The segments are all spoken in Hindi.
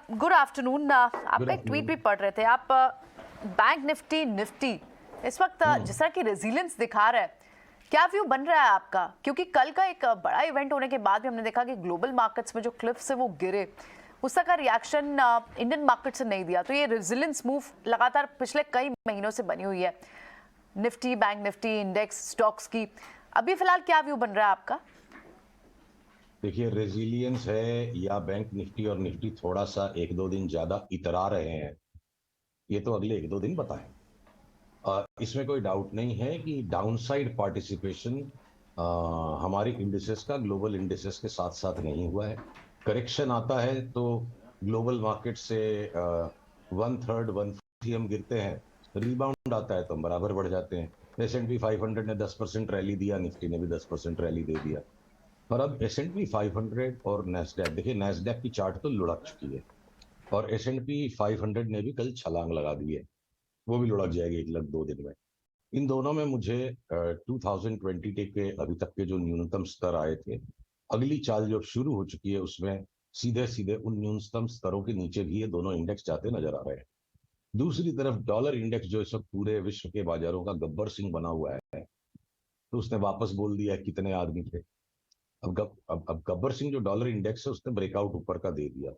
Good afternoon. आप एक ट्वीट भी पढ़ रहे थे आप, बैंक निफ्टी इस वक्त जिस तरह की रेजिलियंस दिखा रहा है, क्या व्यू बन रहा है आपका? क्योंकि कल का एक बड़ा इवेंट होने के बाद भी हमने देखा कि ग्लोबल मार्केट्स में जो क्लिफ्स है वो गिरे, उसका का रिएक्शन इंडियन मार्केट से नहीं दिया। तो ये रेजिलियंस मूव लगातार पिछले कई महीनों से बनी हुई है Nifty, bank Nifty, index stocks की। अभी फिलहाल क्या व्यू बन रहा है आपका? देखिए, रेजिलियंस है या बैंक निफ्टी और निफ्टी थोड़ा सा एक दो दिन ज्यादा इतरा रहे हैं, ये तो अगले एक दो दिन बताएं। इसमें कोई डाउट नहीं है कि डाउनसाइड पार्टिसिपेशन हमारी इंडिसेस का ग्लोबल इंडिसेस के साथ साथ नहीं हुआ है। करेक्शन आता है तो ग्लोबल मार्केट से 1/3 1/4 हम गिरते हैं, रिबाउंड आता है तो हम बराबर बढ़ जाते हैं। S&P 500 ने 10% रैली दिया, निफ्टी ने भी 10% रैली दे दिया। पर अब S&P 500 और नैस्डैक, देखिए नैस्डैक की चार्ट तो लुढ़क चुकी है और S&P 500 ने भी कल छलांग लगा दी है, वो भी लुढ़क जाएगी 1 2 दिन में। इन दोनों में मुझे 2020 के अभी तक के जो न्यूनतम स्तर आए थे, अगली चाल जो शुरू हो चुकी है उसमें सीधे सीधे उन न्यूनतम स्तरों के नीचे भी ये दोनों इंडेक्स जाते नजर आ रहे हैं। दूसरी तरफ डॉलर इंडेक्स जो इस वक्त पूरे विश्व के बाजारों का गब्बर सिंह बना हुआ है, तो उसने वापस बोल दिया कितने आदमी थे। अब गब्बर सिंह जो डॉलर इंडेक्स है उसने ब्रेकआउट ऊपर का दे दिया।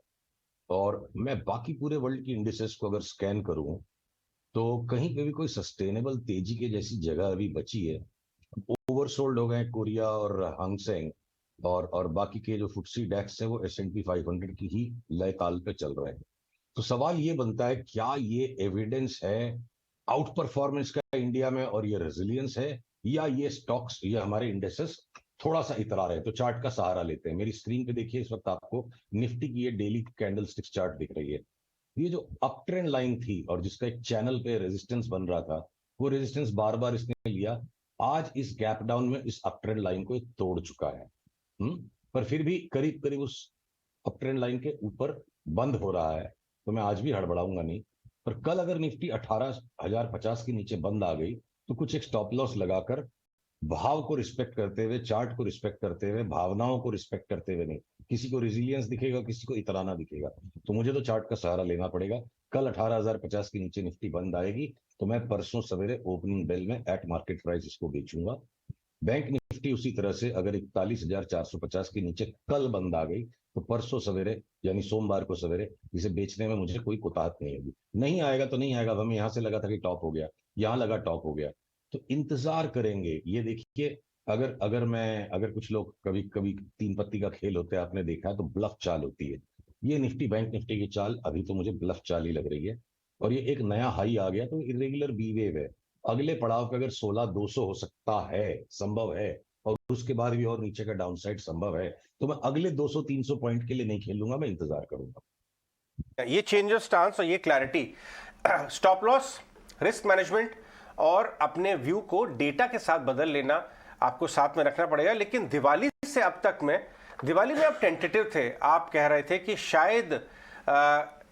और मैं बाकी पूरे वर्ल्ड की इंडिसेस को अगर स्कैन करूं तो कहीं पे भी कोई सस्टेनेबल तेजी के जैसी जगह अभी बची है। ओवरसोल्ड हो गए कोरिया और हांगसेंग, और बाकी के जो फुटसी डेक्स है वो S&P 500 की ही लय ताल पे चल रहे हैं। तो सवाल ये बनता है, क्या ये एविडेंस है आउट परफॉर्मेंस का इंडिया में और ये रेजिलियंस है, या ये स्टॉक्स, ये हमारे इंडेसेस थोड़ा सा इतरा रहे हैं? तो चार्ट का सहारा लेते हैं। मेरी स्क्रीन पे देखिए, इस वक्त आपको निफ्टी की ये डेली कैंडल स्टिक्स चार्ट दिख रही है। ये जो अप ट्रेंड लाइन थी और जिसका एक चैनल पे रेजिस्टेंस बन रहा था, वो रेजिस्टेंस बार बार इसने लिया। आज इस गैप डाउन में इस अप ट्रेंड लाइन को ये तोड़ चुका है। पर फिर भी करीब करीब उस अप ट्रेंड लाइन के ऊपर बंद हो रहा है, तो मैं आज भी हड़बड़ाऊंगा नहीं। पर कल अगर निफ्टी 18,050 के नीचे बंद आ गई तो कुछ एक स्टॉप लॉस लगाकर, भाव को रिस्पेक्ट करते हुए, चार्ट को रिस्पेक्ट करते हुए, भावनाओं को रिस्पेक्ट करते हुए नहीं। किसी को रेजिलियंस दिखेगा, किसी को इतराना दिखेगा, तो मुझे तो चार्ट का सहारा लेना पड़ेगा। कल 18,050 के नीचे निफ्टी बंद आएगी तो मैं परसों सवेरे ओपनिंग बेल में एट मार्केट प्राइस इसको बेचूंगा। बैंक निफ्टी उसी तरह से अगर 41,450 के नीचे कल बंद आ गई तो परसों सवेरे यानी सोमवार को सवेरे इसे बेचने में मुझे कोई कुताहत नहीं होगी। नहीं आएगा तो नहीं आएगा। हमें यहां से लगा था कि टॉप हो गया, यहां लगा टॉप हो गया, तो इंतजार करेंगे। ये देखिए, अगर कुछ लोग, कभी कभी तीन पत्ती का खेल होता है, आपने देखा है, तो ब्लफ चाल होती है। ये निफ्टी बैंक निफ्टी की चाल अभी तो मुझे ब्लफ चाल ही लग रही है। और ये एक नया हाई आ गया तो इरेगुलर बी वेव है। अगले पड़ाव पे अगर 16,200 हो सकता है, संभव है, और उसके बाद भी और नीचे का डाउनसाइड संभव है, तो मैं अगले 200-300 पॉइंट के लिए नहीं खेलूंगा, मैं इंतजार करूंगा। ये चेंज ऑफ स्टांस और ये clarity, stop loss, risk management और अपने व्यू को डेटा के साथ बदल लेना आपको साथ में रखना पड़ेगा। लेकिन दिवाली से अब तक में, दिवाली में आप टेंटेटिव थे, आप कह रहे थे कि शायद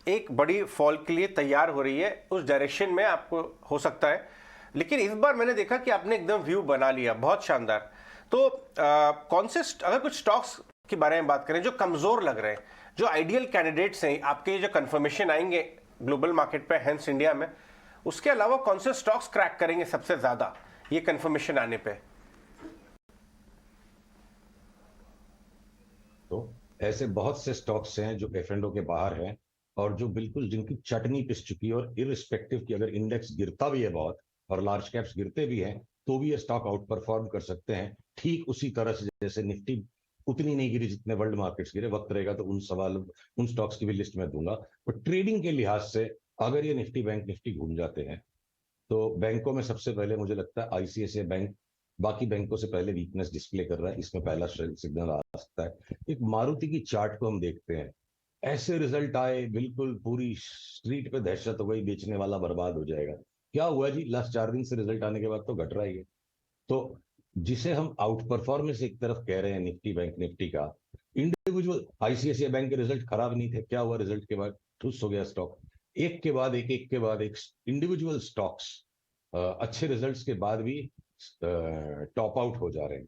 एक बड़ी फॉल के लिए तैयार हो रही है, उस डायरेक्शन में आपको हो सकता है। लेकिन इस बार मैंने देखा कि आपने एकदम व्यू बना लिया, बहुत शानदार। तो कौन से, अगर कुछ स्टॉक्स के बारे में बात करें जो कमजोर लग रहे हैं, जो आइडियल कैंडिडेट्स हैं, आपके जो कंफर्मेशन आएंगे ग्लोबल मार्केट पे, हेंस इंडिया में, उसके अलावा कौन से स्टॉक्स क्रैक करेंगे सबसे ज्यादा ये कंफर्मेशन आने पे? तो ऐसे बहुत से स्टॉक्स हैं जो F&O के बाहर हैं और जो बिल्कुल, जिनकी चटनी पिस चुकी है, और इरिस्पेक्टिव की अगर इंडेक्स गिरता भी है बहुत और लार्ज कैप्स गिरते भी हैं, तो भी ये स्टॉक आउट परफॉर्म कर सकते हैं। ठीक उसी तरह से जैसे निफ्टी उतनी नहीं गिरी जितने वर्ल्ड मार्केट्स गिरे। वक्त रहेगा तो उन स्टॉक्स की भी लिस्ट में दूंगा। और ट्रेडिंग के लिहाज से अगर ये निफ्टी बैंक निफ्टी घूम जाते हैं तो बैंकों में सबसे पहले मुझे लगता है ICICI बैंक बाकी बैंकों से पहले वीकनेस डिस्प्ले कर रहा है, इसमें पहला सिग्नल आ सकता है। एक मारुति की चार्ट को हम देखते हैं, ऐसे रिजल्ट आए, बिल्कुल पूरी स्ट्रीट पे दहशत हो गई, बेचने वाला बर्बाद हो जाएगा। क्या हुआ जी, लास्ट 4 दिन से रिजल्ट आने के बाद तो घट रहा ही है। तो जिसे हम आउट परफॉर्मेंस एक तरफ कह रहे हैं निफ्टी बैंक निफ्टी का, इंडिविजुअल ICICI बैंक के रिजल्ट खराब नहीं थे, क्या हुआ रिजल्ट के बाद? ठुस हो गया स्टॉक। एक के बाद एक के बाद एक इंडिविजुअल स्टॉक्स अच्छे रिजल्ट्स के बाद भी टॉप आउट हो जा रहे हैं।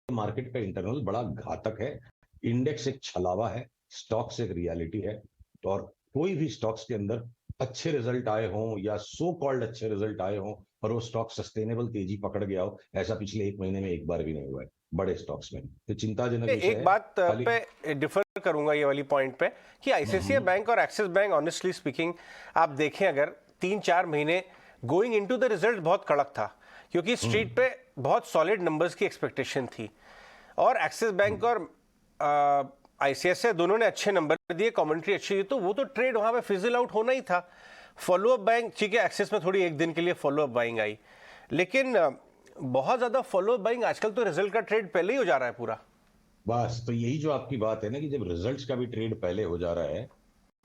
मार्केट का इंटरनल बड़ा घातक है। इंडेक्स एक छलावा है, स्टॉक्स एक रियलिटी है। और कोई भी स्टॉक्स के अंदर अच्छे रिजल्ट आए हों या सो कॉल्ड अच्छे रिजल्ट आए हों और वो स्टॉक सस्टेनेबल तेजी पकड़ गया हो, ऐसा पिछले 1 महीने में एक बार भी नहीं हुआ है बड़े स्टॉक्स में। तो चिंताजनक विषय एक है। बात खाली पे डिफर करूंगा ये वाली पॉइंट पे कि आईसीआईसीआई बैंक और एक्सिस बैंक ऑनेस्टली स्पीकिंग आप देखें अगर 3-4 महीने गोइंग इनटू द रिजल्ट बहुत कड़क था, क्योंकि स्ट्रीट पे बहुत सॉलिड नंबर्स की एक्सपेक्टेशन थी और एक्सिस बैंक और आईसीआईसीआई दोनों ने अच्छे नंबर दिए, कमेंट्री अच्छी दी, तो वो तो ट्रेड वहां पे फिजल आउट होना ही था। फॉलोअप बाइंग ठीक है, एक्सिस में थोड़ी एक दिन के लिए फॉलोअप बाइंग आई, लेकिन बहुत ज्यादा फॉलोअप बाइंग आजकल तो रिजल्ट का ट्रेड पहले ही हो जा रहा है पूरा। बस तो यही जो आपकी बात है ना कि जब रिजल्ट्स का भी ट्रेड पहले हो जा रहा है,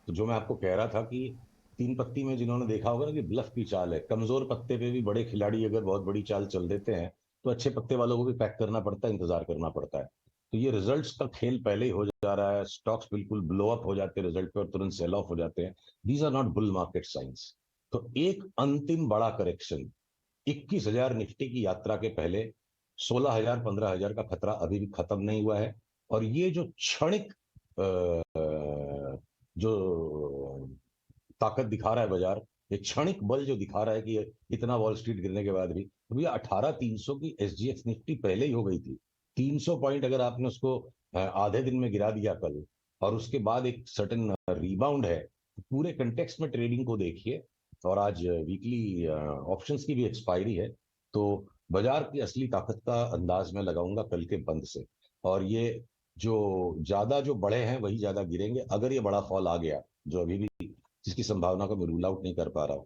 तो जो मैं आपको कह रहा था कि 3 पत्ती में जिन्होंने देखा होगा ना कि ब्लफ की चाल है, कमजोर पत्ते पे भी बड़े खिलाड़ी अगर बहुत बड़ी चाल चल देते हैं तो अच्छे पत्ते वालों को भी पैक करना पड़ता है, इंतजार करना पड़ता है। तो ये रिजल्ट्स का खेल पहले ही हो जा रहा है, स्टॉक्स बिल्कुल ब्लो अप हो जाते हैं रिजल्ट पे और तुरंत सेल ऑफ हो जाते हैं। These are not bull market science. तो एक अंतिम बड़ा करेक्शन 21,000 निफ्टी की यात्रा के पहले 16,000 15,000 का खतरा अभी भी खत्म नहीं हुआ है। और ये जो क्षणिक जो ताकत दिखा रहा है बाजार, ये क्षणिक बल जो दिखा रहा है कि इतना वॉल स्ट्रीट गिरने के बाद भी, तो भैया 18,300 की एसजीएक्स निफ्टी पहले ही हो गई थी। 300 पॉइंट अगर आपने उसको आधे दिन में गिरा दिया कल और उसके बाद एक सर्टेन रिबाउंड है, तो पूरे कंटेक्स्ट में ट्रेडिंग को देखिए। और आज वीकली ऑप्शंस की भी एक्सपायरी है, तो बाजार की असली ताकत का अंदाज मैं लगाऊंगा कल के बंद से। और ये जो ज्यादा जो बड़े हैं वही ज्यादा गिरेंगे अगर ये बड़ा फॉल आ गया, जो अभी भी जिसकी संभावना को मैं रूल आउट नहीं कर पा रहा हूं।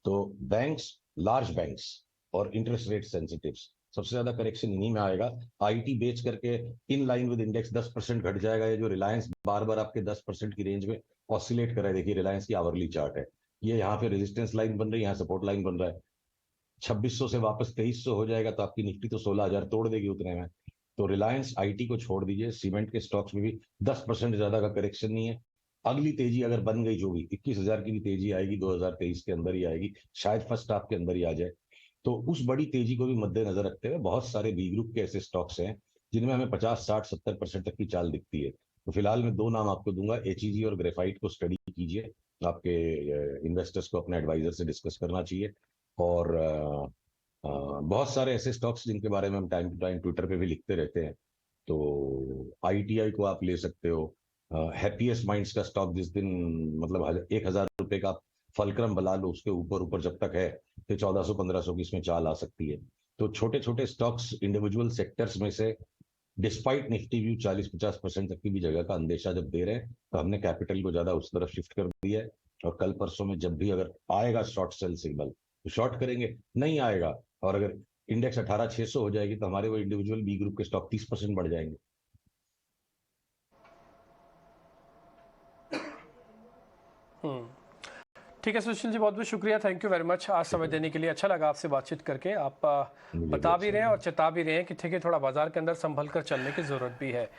तो बैंक्स, लार्ज बैंक्स और इंटरेस्ट रेट सेंसिटिव्स, सबसे ज्यादा करेक्शन इन्हीं में आएगा। आईटी बेच करके इन लाइन विद इंडेक्स 10% घट जाएगा। ये जो रिलायंस बार बार आपके 10% की रेंज में ऑसिलेट कर रहा है, देखिए रिलायंस की आवरली चार्ट है, ये यहाँ पे रेजिस्टेंस लाइन बन रही है, यहाँ सपोर्ट लाइन बन रहा है। 2600 से वापस 2300 हो जाएगा तो आपकी निफ्टी तो 16,000 तोड़ देगी उतने में। तो रिलायंस, आईटी को छोड़ दीजिए, सीमेंट के स्टॉक्स में भी 10% ज्यादा का करेक्शन नहीं है। अगली तेजी अगर बन गई, जो भी 21,000 की भी तेजी आएगी 2023 के अंदर ही आएगी, शायद फर्स्ट हाफ के अंदर ही आ जाए। तो उस बड़ी तेजी को भी मद्देनजर रखते हुए बहुत सारे बी ग्रुप के ऐसे स्टॉक्स हैं जिनमें हमें 50, 60, 70% तक की चाल दिखती है। तो फिलहाल मैं 2 नाम आपको दूंगा, एचईजी और ग्रेफाइट को स्टडी कीजिए, आपके इन्वेस्टर्स को अपने एडवाइजर से डिस्कस करना चाहिए। और बहुत सारे ऐसे स्टॉक्स जिनके बारे में हम टाइम टू टाइम ट्विटर पे भी लिखते रहते हैं। तो आईटीआई को आप ले सकते हो, हैप्पीएस्ट माइंड्स का स्टॉक जिस दिन मतलब 1,000 रुपए का फलक्रम बना लो, उसके ऊपर ऊपर जब तक है तो 1400-1500 की इसमें चाल आ सकती है। तो छोटे छोटे स्टॉक्स इंडिविजुअल सेक्टर्स में से डिस्पाइट निफ्टी व्यू 40-50% तक की भी जगह का अंदेशा जब दे रहे हैं, तो हमने कैपिटल को ज्यादा उस तरफ शिफ्ट कर दिया है। और कल परसों में जब भी अगर आएगा शॉर्ट सेल सिग्नल तो शॉर्ट करेंगे, नहीं आएगा और अगर इंडेक्स 18,600 हो जाएगी तो हमारे वो इंडिविजुअल बी ग्रुप के स्टॉक 30% बढ़ जाएंगे। ठीक है सुशील जी, बहुत बहुत शुक्रिया, थैंक यू वेरी मच आज समय देने के लिए। अच्छा लगा आपसे बातचीत करके। आप बता भी रहे हैं और चेता भी रहे हैं कि ठीक है, थोड़ा बाजार के अंदर संभल कर चलने की जरूरत भी है।